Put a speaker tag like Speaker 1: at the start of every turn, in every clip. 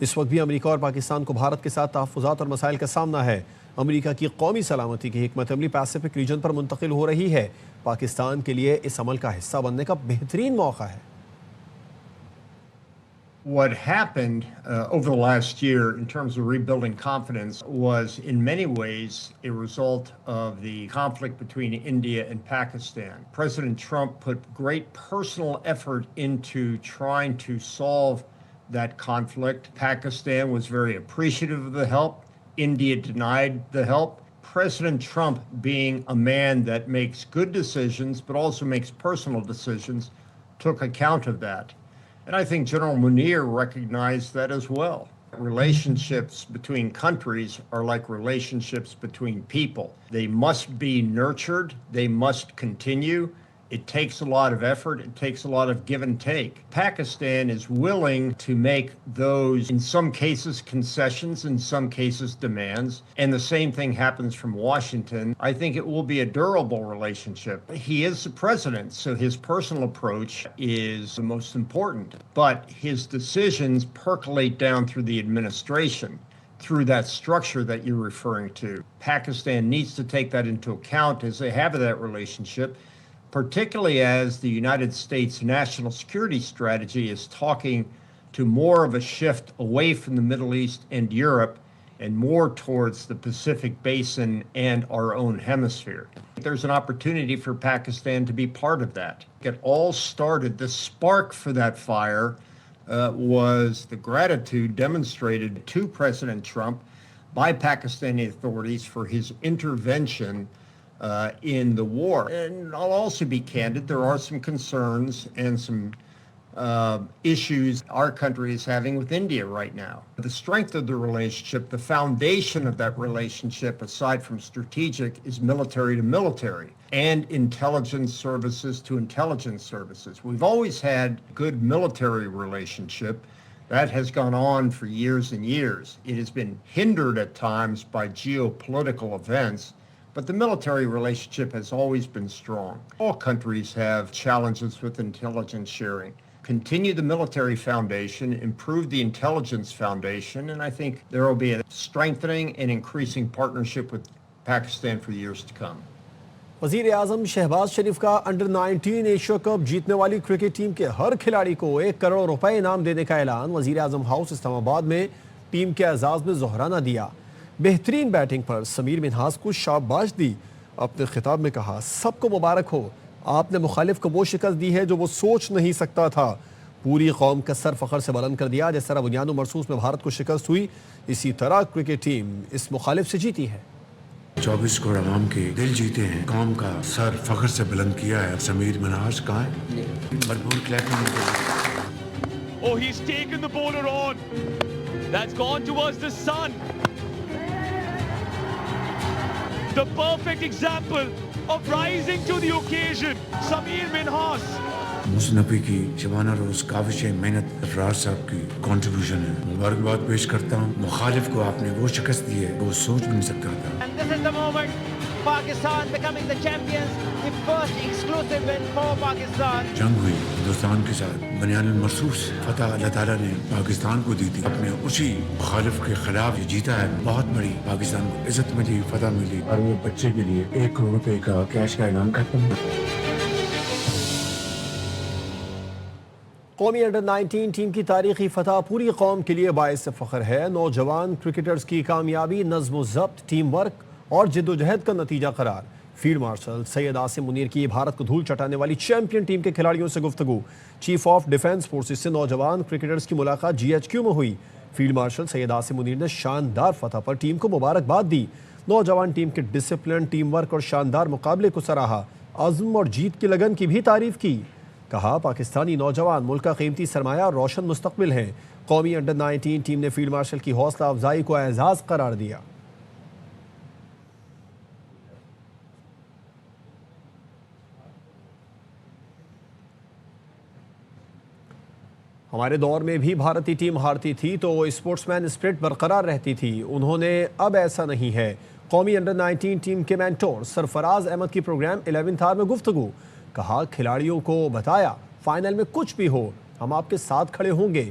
Speaker 1: اس وقت بھی امریکہ اور پاکستان کو بھارت کے ساتھ تحفظات اور مسائل کا سامنا ہے۔ امریکہ کی قومی سلامتی کی حکمت عملی پیسیفک ریجن پر منتقل ہو رہی ہے۔ پاکستان کے لیے اس عمل کا حصہ بننے کا بہترین موقع ہے۔
Speaker 2: What happened over the last year in terms of rebuilding confidence was in many ways a result of the conflict between India and Pakistan. President Trump put great personal effort into trying to solve that conflict. Pakistan was very appreciative of the help. India denied the help. President Trump, being a man that makes good decisions but also makes personal decisions, took account of that. And I think General Munir recognized that as well. Relationships between countries are like relationships between people. They must be nurtured. They must continue. It takes a lot of effort. It takes a lot of give and take. Pakistan is willing to make those, in some cases, concessions, in some cases, demands. And the same thing happens from Washington. I think it will be a durable relationship. He is the president, so his personal approach is the most important. But his decisions percolate down through the administration, through that structure that you're referring to. Pakistan needs to take that into account as they have that relationship, particularly as the United States national security strategy is talking to more of a shift away from the Middle East and Europe and more towards the Pacific Basin and our own hemisphere. There's an opportunity for Pakistan to be part of that. It all started, the spark for that fire was the gratitude demonstrated to President Trump by Pakistani authorities for his intervention in the war. And I'll also be candid, there are some concerns and some issues our country is having with India right now. The strength of the relationship, the foundation of that relationship, aside from strategic, is military to military and intelligence services to intelligence services. We've always had good military relationship. That has gone on for years and years. It has been hindered at times by geopolitical events, but the military relationship has always been strong. All countries have challenges with intelligence sharing. Continue the military foundation, improve the intelligence foundation, and I think there will be a strengthening and increasing partnership with Pakistan for years to come.
Speaker 1: وزیر اعظم شہباز شریف کا under 19 Asia cup جیتنے والی cricket team کے ہر کھلاڑی کو 1 کروڑ روپے انعام دینے کا اعلان۔ وزیر اعظم ہاؤس اسلام آباد میں ٹیم کے اعزاز میں زہرانہ دیا۔ بہترین بیٹنگ پر سمیر منہاس کو شاباش دی۔ اپنے خطاب میں کہا، سب کو مبارک ہو، آپ نے مخالف کو وہ شکست دی ہے جو وہ سوچ نہیں سکتا تھا۔ پوری قوم کا سر فخر سے بلند کر دیا۔ جس طرح بنیاد و مرصوص میں بھارت کو شکست ہوئی، اسی طرح کرکٹ ٹیم اس مخالف سے جیتی ہے۔
Speaker 3: 24 کروڑ عوام کے دل جیتے ہیں، قوم کا سر فخر سے بلند کیا ہے۔ سمیر منہاس کہاں ہے؟ بھرپور clapping.
Speaker 4: Oh, he's taken the bowler on. That's gone towards the sun. The perfect example of rising to the occasion. Sameer Minhas.
Speaker 3: مصنفی کی شبانہ روز کاوش محنت افراد صاحب کی کنٹریبیوشن ہے۔ مبارکباد پیش کرتا ہوں۔ مخالف کو آپ نے وہ شکست دی ہے وہ سوچ بھی نہیں سکتا تھا۔
Speaker 5: And this is the moment Pakistan becoming the champions, the first exclusive win for Pakistan.
Speaker 3: جنگ ہوئی ہندوستان کے ساتھ، بنیاد المرصوص فتح اللہ تعالیٰ نے پاکستان کو دی تھی۔ اپنے اسی مخالف کے خلاف یہ جیتا ہے، بہت بڑی پاکستان کو عزت ملی، فتح ملی، اور وہ بچے کے لیے 1 کروڑ روپے کا کیش کا انعام ختم ہوا۔
Speaker 1: قومی انڈر 19 ٹیم کی تاریخی فتح پوری قوم کے لیے باعث فخر ہے۔ نوجوان کرکٹرز کی کامیابی نظم و ضبط، ٹیم ورک اور جد و جہد کا نتیجہ قرار۔ فیلڈ مارشل سید عاصم منیر کی بھارت کو دھول چٹانے والی چیمپئن ٹیم کے کھلاڑیوں سے گفتگو۔ چیف آف ڈیفنس فورسز سے نوجوان کرکٹرز کی ملاقات GHQ میں ہوئی۔ فیلڈ مارشل سید عاصم منیر نے شاندار فتح پر ٹیم کو مبارکباد دی۔ نوجوان ٹیم کے ڈسپلن، ٹیم ورک اور شاندار مقابلے کو سراہا۔ عزم اور جیت کی لگن کی بھی تعریف کی۔ کہا، پاکستانی نوجوان ملک کا قیمتی سرمایہ اور روشن مستقبل ہیں۔ قومی انڈر 19 ٹیم نے فیلڈ مارشل کی حوصلہ افزائی کو اعزاز قرار دیا۔ ہمارے دور میں بھی بھارتی ٹیم ہارتی تھی تو اسپورٹس مین اسپرٹ برقرار رہتی تھی، انہوں نے اب ایسا نہیں ہے۔ قومی انڈر 19 ٹیم کے مینٹور سرفراز احمد کی پروگرام 11th آور میں گفتگو۔ کہا، کھلاڑیوں کو بتایا فائنل میں کچھ بھی ہو ہم آپ کے ساتھ کھڑے ہوں گے،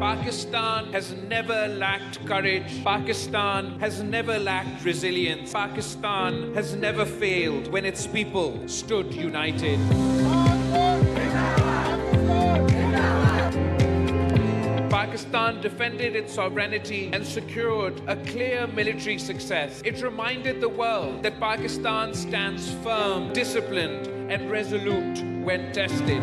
Speaker 6: Pakistan has never lacked courage. Pakistan has never lacked resilience. Pakistan has never failed when its people stood united. Pakistan defended its sovereignty and secured a clear military success. It reminded the world that Pakistan stands firm, disciplined, and resolute when tested.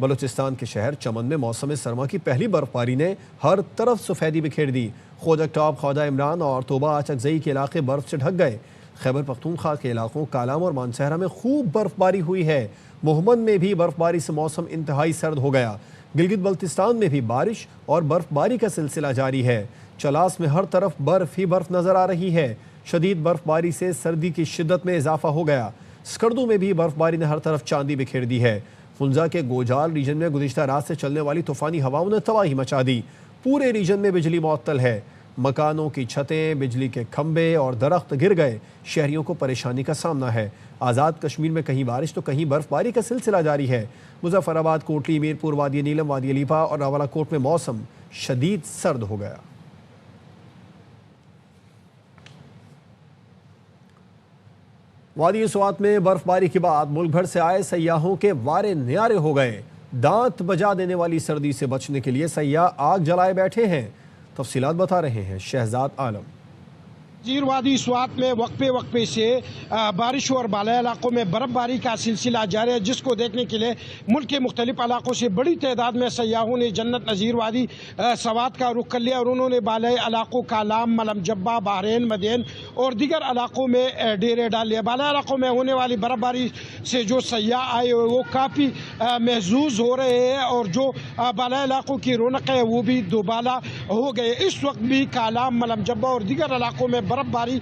Speaker 1: Balochistan کے شہر چمن میں موسم سرما کی پہلی برف باری نے ہر طرف سفیدی بکھیر دی۔ خوجک ٹاپ، خواجہ عمران اور توبہ اچکزئی کے علاقے برف سے ڈھک گئے۔ خیبر پختونخوا کے علاقوں کالام اور مانسہرہ میں خوب برف باری ہوئی ہے۔ محمد میں بھی برف باری سے موسم انتہائی سرد ہو گیا۔ گلگت بلتستان میں بھی بارش اور برف باری کا سلسلہ جاری ہے۔ چلاس میں ہر طرف برف ہی برف نظر آ رہی ہے۔ شدید برف باری سے سردی کی شدت میں اضافہ ہو گیا۔ سکردو میں بھی برف باری نے ہر طرف چاندی بکھیر دی ہے۔ فنزا کے گوجال ریجن میں گزشتہ رات سے چلنے والی طوفانی ہواؤں نے تباہی مچا دی۔ پورے ریجن میں بجلی معطل ہے۔ مکانوں کی چھتیں، بجلی کے کھمبے اور درخت گر گئے۔ شہریوں کو پریشانی کا سامنا ہے۔ آزاد کشمیر میں کہیں بارش تو کہیں برف باری کا سلسلہ جاری ہے۔ مظفر آباد، کوٹلی، میرپور، وادی نیلم، وادی علیپا اور راولہ کوٹ میں موسم شدید سرد ہو گیا۔ وادی سوات میں برف باری کے بعد ملک بھر سے آئے سیاحوں کے وارے نیارے ہو گئے۔ دانت بجا دینے والی سردی سے بچنے کے لیے سیاح آگ جلائے بیٹھے ہیں۔ تفصیلات بتا رہے ہیں شہزاد عالم۔
Speaker 7: وادی سوات میں وقفے سے بارش اور بالائی علاقوں میں برف باری کا سلسلہ جاری ہے، جس کو دیکھنے کے لیے ملک کے مختلف علاقوں سے بڑی تعداد میں سیاحوں نے جنت نظیر وادی سوات کا رخ کر لیا اور انہوں نے بالائی علاقوں کالام، ملم جبہ، بحرین، مدین اور دیگر علاقوں میں ڈیرے ڈال لیے۔ بالائی علاقوں میں ہونے والی برف باری سے جو سیاح آئے ہوئے وہ کافی محظوظ ہو رہے ہیں اور جو بالائی علاقوں کی رونق ہے وہ بھی دوبالا ہو گئے۔ اس وقت بھی کالام، ملم جبہ اور دیگر علاقوں میں برف باری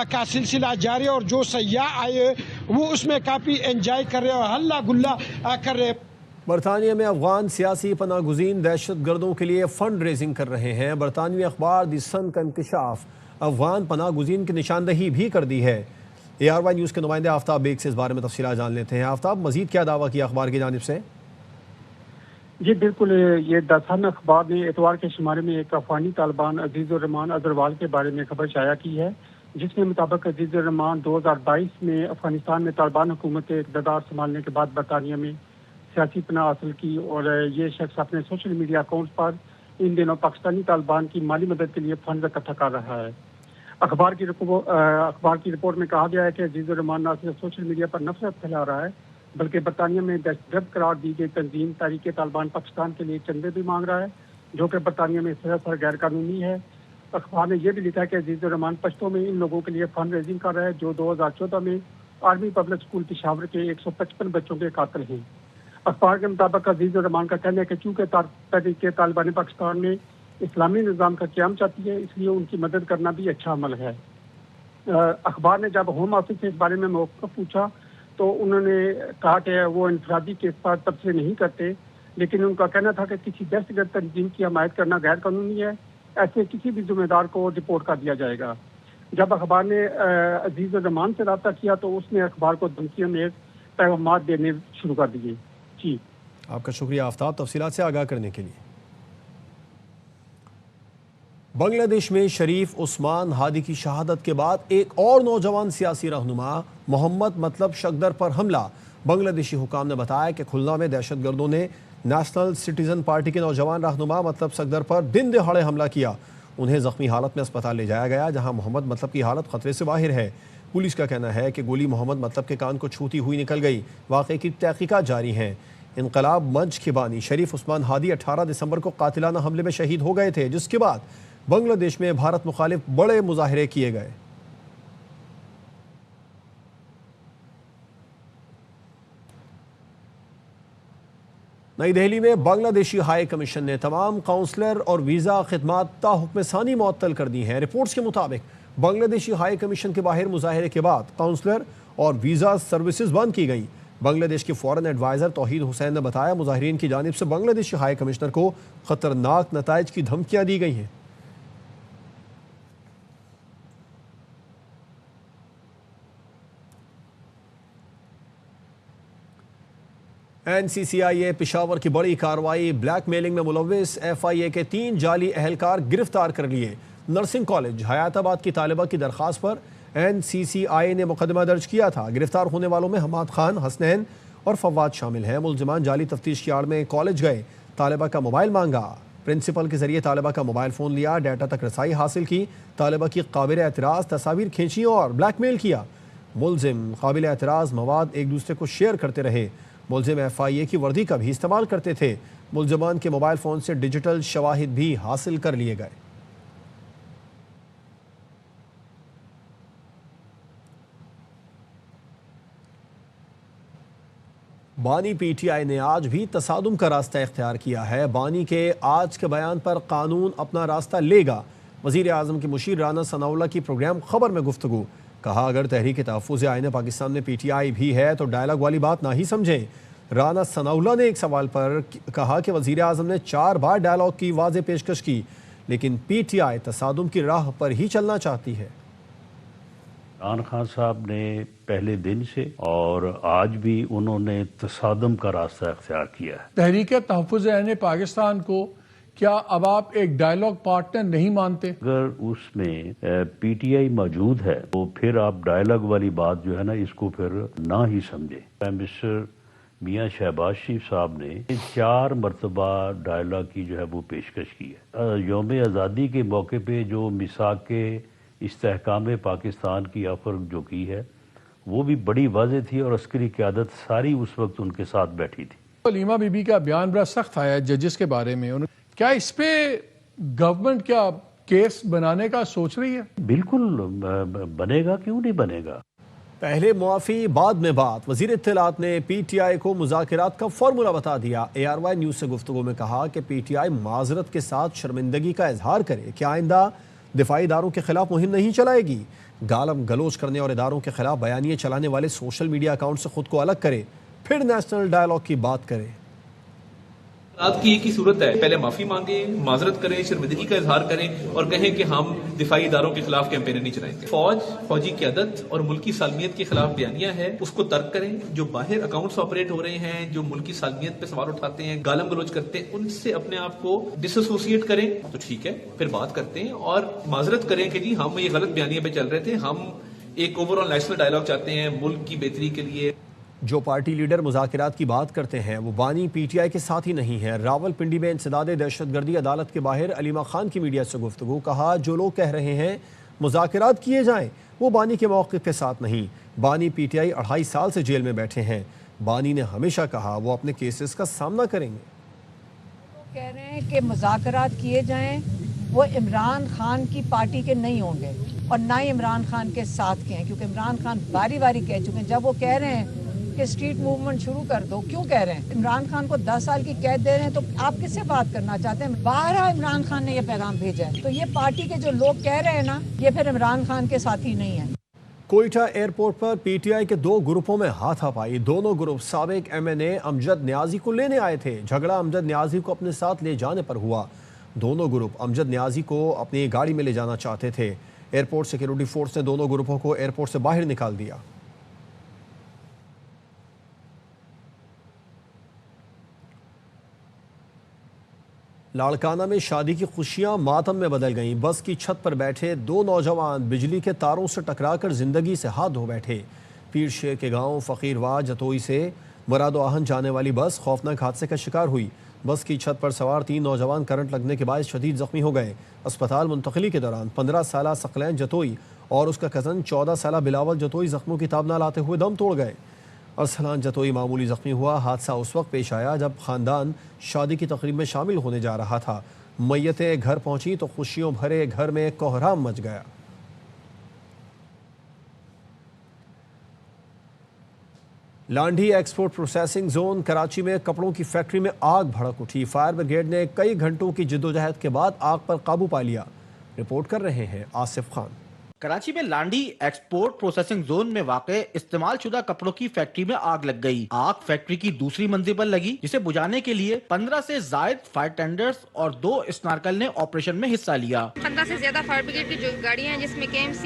Speaker 7: کا سلسلہ جاری ہے اور جو سیاح آئے وہ اس میں کافی انجوائے کر رہے ہیں اور ہلا گلا کر رہے ہیں۔
Speaker 1: برطانیہ میں افغان سیاسی پناہ گزین دہشت گردوں کے لیے فنڈ ریزنگ کر رہے ہیں۔ برطانوی اخبار دی سن کا انکشاف افغان پناہ گزین کی نشاندہی بھی کر دی ہے۔ ARY نیوز کے نمائندے آفتاب بیگ سے اس بارے میں تفصیلات جان لیتے ہیں۔ آفتاب، مزید کیا دعویٰ کیا اخبار کی جانب سے؟
Speaker 8: جی بالکل، یہ دا سن اخبار نے اتوار کے شمارے میں ایک افغانی طالبان عزیز الرحمان اظہروال کے بارے میں خبر شائع کی ہے، جس کے مطابق عزیز الرحمان 2022 میں افغانستان میں طالبان حکومت اقتدار سنبھالنے کے بعد برطانیہ میں سیاسی پناہ حاصل کی اور یہ شخص اپنے سوشل میڈیا اکاؤنٹس پر ان دنوں پاکستانی طالبان کی مالی مدد کے لیے فنڈز اکٹھا کر رہا ہے۔ اخبار کی رپورٹ میں کہا گیا ہے کہ عزیز الرحمان نہ صرف سوشل میڈیا پر نفرت پھیلا رہا ہے بلکہ برطانیہ میں دہشت گرد قرار دی گئی تنظیم تحریک طالبان پاکستان کے لیے چندے بھی مانگ رہا ہے، جو کہ برطانیہ میں سراسر غیر قانونی ہے۔ اخبار نے یہ بھی لکھا ہے کہ عزیز الرحمان پشتوں میں ان لوگوں کے لیے فنڈ ریزنگ کر رہا ہے جو 2014 میں آرمی پبلک اسکول پشاور کے 155 بچوں کے قاتل ہیں۔ اخبار کے مطابق عزیز الرحمان کا کہنا ہے کہ چونکہ تحریک طالبان پاکستان میں اسلامی نظام کا قیام چاہتی ہے، اس لیے ان کی مدد کرنا بھی اچھا عمل ہے۔ اخبار نے جب ہوم آفس سے اس بارے میں موقف پوچھا تو انہوں نے کہا کہ وہ انفرادی کیس پر تبصرے نہیں کرتے، لیکن ان کا کہنا تھا کہ کسی دہشت گرد تنظیم کی حمایت کرنا غیر قانونی ہے، ایسے کسی بھی ذمہ دار کو رپورٹ کر دیا جائے گا۔ جب اخبار نے عزیز الرحمان سے رابطہ کیا تو اس نے اخبار کو دھمکیوں میں پیغامات دینے شروع کر دیے۔ جی
Speaker 1: آپ کا شکریہ آفتاب، تفصیلات سے آگاہ کرنے کے لیے۔ بنگلہ دیش میں شریف عثمان ہادی کی شہادت کے بعد ایک اور نوجوان سیاسی رہنما محمد مطلب شکدر پر حملہ۔ بنگلہ دیشی حکام نے بتایا کہ کھلنا میں دہشت گردوں نے نیشنل سٹیزن پارٹی کے نوجوان رہنما مطلب شکدر پر دن دہاڑے حملہ کیا۔ انہیں زخمی حالت میں اسپتال لے جایا گیا، جہاں محمد مطلب کی حالت خطرے سے باہر ہے۔ پولیس کا کہنا ہے کہ گولی محمد مطلب کے کان کو چھوتی ہوئی نکل گئی۔ واقعے کی تحقیقات جاری ہیں۔ انقلاب منچ کے بانی شریف عثمان ہادی 18 دسمبر کو قاتلانہ حملے میں شہید ہو گئے تھے، جس کے بعد بنگلہ دیش میں بھارت مخالف بڑے مظاہرے کیے گئے۔ نئی دہلی میں بنگلہ دیشی ہائی کمیشن نے تمام کونسلر اور ویزا خدمات تا حکم ثانی معطل کر دی ہیں۔ رپورٹس کے مطابق بنگلہ دیشی ہائی کمیشن کے باہر مظاہرے کے بعد کونسلر اور ویزا سروسز بند کی گئیں۔ بنگلہ دیش کے فورن ایڈوائزر توحید حسین نے بتایا مظاہرین کی جانب سے بنگلہ دیشی ہائی کمشنر کو خطرناک نتائج کی دھمکیاں دی گئی ہیں۔ NCCIA پشاور کی بڑی کارروائی، بلیک میلنگ میں ملوث FIA کے 3 جعلی اہلکار گرفتار کر لیے۔ نرسنگ کالج حیات آباد کی طالبہ کی درخواست پر NCCIA نے مقدمہ درج کیا تھا۔ گرفتار ہونے والوں میں حماد خان، حسنین اور فواد شامل ہیں۔ ملزمان جعلی تفتیش کی آڑ میں کالج گئے، طالبہ کا موبائل مانگا، پرنسپل کے ذریعے طالبہ کا موبائل فون لیا، ڈیٹا تک رسائی حاصل کی، طالبہ کی قابل اعتراض تصاویر کھینچی اور بلیک میل کیا۔ ملزم قابل اعتراض مواد ایک دوسرے کو شیئر کرتے رہے۔ ملزم FIA کی وردی کا بھی استعمال کرتے تھے۔ ملزمان کے موبائل فون سے ڈیجیٹل شواہد بھی حاصل کر لیے گئے۔ بانی PTI نے آج بھی تصادم کا راستہ اختیار کیا ہے۔ بانی کے آج کے بیان پر قانون اپنا راستہ لے گا۔ وزیر اعظم کی مشیر رانا ثناءاللہ کی پروگرام خبر میں گفتگو، کہا اگر تحریک تحفظ آئین پاکستان میں PTI بھی ہے تو ڈائلاگ والی بات نہ ہی سمجھیں۔ رانا ثناءاللہ نے ایک سوال پر کہا کہ وزیر اعظم نے 4 بار ڈائلاگ کی واضح پیشکش کی، لیکن PTI تصادم کی راہ پر ہی چلنا چاہتی ہے۔
Speaker 9: عمران خان صاحب نے پہلے دن سے اور آج بھی انہوں نے تصادم کا راستہ اختیار کیا ہے۔
Speaker 10: تحریک تحفظ عین پاکستان کو کیا اب آپ ایک ڈائلاگ پارٹنر نہیں مانتے؟
Speaker 9: اگر اس میں PTI موجود ہے تو پھر آپ ڈائلاگ والی بات جو ہے نا اس کو پھر نہ ہی سمجھیں۔ پرائم منسٹر میاں شہباز شریف صاحب نے 4 مرتبہ ڈائلاگ کی جو ہے وہ پیشکش کی ہے۔ یوم آزادی کے موقع پہ جو میثاق کے استحکام پاکستان کی آفر جو کی ہے وہ بھی بڑی واضح تھی اور عسکری قیادت ساری اس وقت ان کے ساتھ بیٹھی تھی۔
Speaker 10: علیمہ بی بی کا بیان بڑا سخت آیا ہے ججز کے بارے میں، کیا اس پہ گورنمنٹ کیا کیس بنانے کا سوچ رہی ہے؟
Speaker 9: بالکل بنے گا، کیوں نہیں بنے گا۔
Speaker 1: پہلے معافی بعد میں بات، وزیر اطلاعات نے PTI کو مذاکرات کا فارمولہ بتا دیا۔ ARY نیوز سے گفتگو میں کہا کہ PTI معذرت کے ساتھ شرمندگی کا اظہار کرے کہ آئندہ دفاعی اداروں کے خلاف مہم نہیں چلائے گی، گالم گلوچ کرنے اور اداروں کے خلاف بیانیے چلانے والے سوشل میڈیا اکاؤنٹ سے خود کو الگ کرے، پھر نیشنل ڈائلاگ کی بات کرے۔
Speaker 11: رات کی ایک ہی صورت ہے، پہلے معافی مانگیں، معذرت کریں، شرمندگی کا اظہار کریں اور کہیں کہ ہم دفاعی اداروں کے خلاف کیمپین نہیں چلائیں گے۔ فوجی قیادت اور ملکی سالمیت کے خلاف بیانیہ ہے، اس کو ترک کریں۔ جو باہر اکاؤنٹس آپریٹ ہو رہے ہیں، جو ملکی سالمیت پہ سوال اٹھاتے ہیں، گالم گلوچ کرتے ہیں، ان سے اپنے آپ کو ڈس ایسوسیٹ کریں تو ٹھیک ہے، پھر بات کرتے ہیں اور معذرت کریں کہ جی ہم یہ غلط بیانیے پہ چل رہے تھے، ہم ایک اوور آل نیشنل ڈائلاگ چاہتے ہیں ملک کی بہتری کے لیے۔
Speaker 1: جو پارٹی لیڈر مذاکرات کی بات کرتے ہیں وہ بانی PTI کے ساتھ ہی نہیں ہے۔ راول پنڈی میں انسداد دہشت گردی عدالت کے باہر علیمہ خان کی میڈیا سے گفتگو، کہا جو لوگ کہہ رہے ہیں مذاکرات کیے جائیں وہ بانی کے موقف کے ساتھ نہیں۔ بانی PTI 2.5 سال سے جیل میں بیٹھے ہیں۔ بانی نے ہمیشہ کہا وہ اپنے کیسز کا سامنا کریں گے۔
Speaker 12: کہہ رہے ہیں کہ مذاکرات کیے جائیں، وہ عمران خان کی پارٹی کے نہیں ہوں گے اور نہ ہی عمران خان کے ساتھ کے ہیں، کیونکہ عمران خان باری باری کہہ چکے ہیں۔ جب وہ کہہ رہے ہیں کہ اسٹریٹ موومنٹ شروع کر دو، کیوں کہہ رہے ہیں؟ عمران خان کو 10 سال کی قید دے رہے ہیں تو آپ کس سے بات کرنا چاہتے ہیں؟ 12 عمران خان نے یہ پیغام بھیجا ہے، تو یہ پارٹی کے جو لوگ کہہ رہے ہیں نا، یہ پھر عمران خان کے ساتھی نہیں ہیں۔
Speaker 1: کوئٹہ ایئرپورٹ پر PTI کے 2 گروپوں میں ہاتھا پائی۔ دونوں گروپ سابق MNA امجد نیازی کو لینے آئے تھے۔ جھگڑا امجد نیازی کو اپنے ساتھ لے جانے پر ہوا۔ دونوں گروپ امجد نیازی کو اپنی گاڑی میں لے جانا چاہتے تھے۔ ایئرپورٹ سیکیورٹی فورس نے دونوں گروپوں کو ایئرپورٹ سے باہر نکال دیا۔ لاڑکانہ میں شادی کی خوشیاں ماتم میں بدل گئیں۔ بس کی چھت پر بیٹھے 2 نوجوان بجلی کے تاروں سے ٹکرا کر زندگی سے ہاتھ دھو بیٹھے۔ پیر شیر کے گاؤں فقیرواہ جتوئی سے مراد و آہن جانے والی بس خوفناک حادثے کا شکار ہوئی۔ بس کی چھت پر سوار 3 نوجوان کرنٹ لگنے کے باعث شدید زخمی ہو گئے۔ اسپتال منتقلی کے دوران 15 سالہ ثقلین جتوئی اور اس کا کزن 14 سالہ بلاول جتوئی زخموں کی تاب نہ لاتے ہوئے دم توڑ گئے۔ ارسلان جتوئی معمولی زخمی ہوا۔ حادثہ اس وقت پیش آیا جب خاندان شادی کی تقریب میں شامل ہونے جا رہا تھا۔ میتیں گھر پہنچی تو خوشیوں بھرے گھر میں کوہرام مچ گیا۔ Landhi export processing zone Karachi میں کپڑوں کی فیکٹری میں آگ بھڑک اٹھی۔ فائر بریگیڈ نے کئی گھنٹوں کی جدوجہد کے بعد آگ پر قابو پا لیا۔ رپورٹ کر رہے ہیں آصف خان۔
Speaker 13: کراچی میں لانڈھی ایکسپورٹ پروسیسنگ زون میں واقع استعمال شدہ کپڑوں کی فیکٹری میں آگ لگ گئی۔ آگ فیکٹری کی دوسری منزل پر لگی، جسے بجھانے کے لیے 15 سے زائد فائر ٹینڈرز اور 2 اسنارکل نے آپریشن میں حصہ لیا۔
Speaker 14: 15 سے زیادہ فائر بریگیڈ کی جو گاڑیاں ہیں، جس میں KMC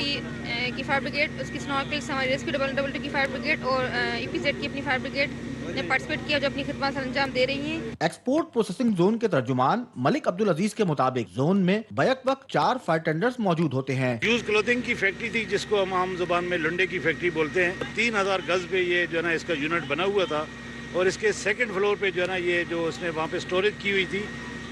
Speaker 14: کی فائر بریگیڈ، اس کی اسنارکلز، ہماری ریسکیو 222 کی فائر بریگیڈ اور EPZ کی اپنی فائر بریگیڈ نے پارٹیسپیٹ کیا، جو اپنی خدمات سر انجام دے رہی ہیں۔
Speaker 13: ایکسپورٹ پروسیسنگ زون کے ترجمان ملک عبدالعزیز کے مطابق زون میں بیک وقت 4 فائر ٹینڈرز موجود ہوتے ہیں۔
Speaker 15: یوز کلوتھنگ کی فیکٹری تھی، جس کو ہم عام زبان میں لنڈے کی فیکٹری بولتے ہیں۔ 3000 گز پہ یہ جو ہے نا اس کا یونٹ بنا ہوا تھا اور اس کے 2nd فلور پہ جو ہے نا یہ جو اس نے وہاں پہ سٹوریج کی ہوئی تھی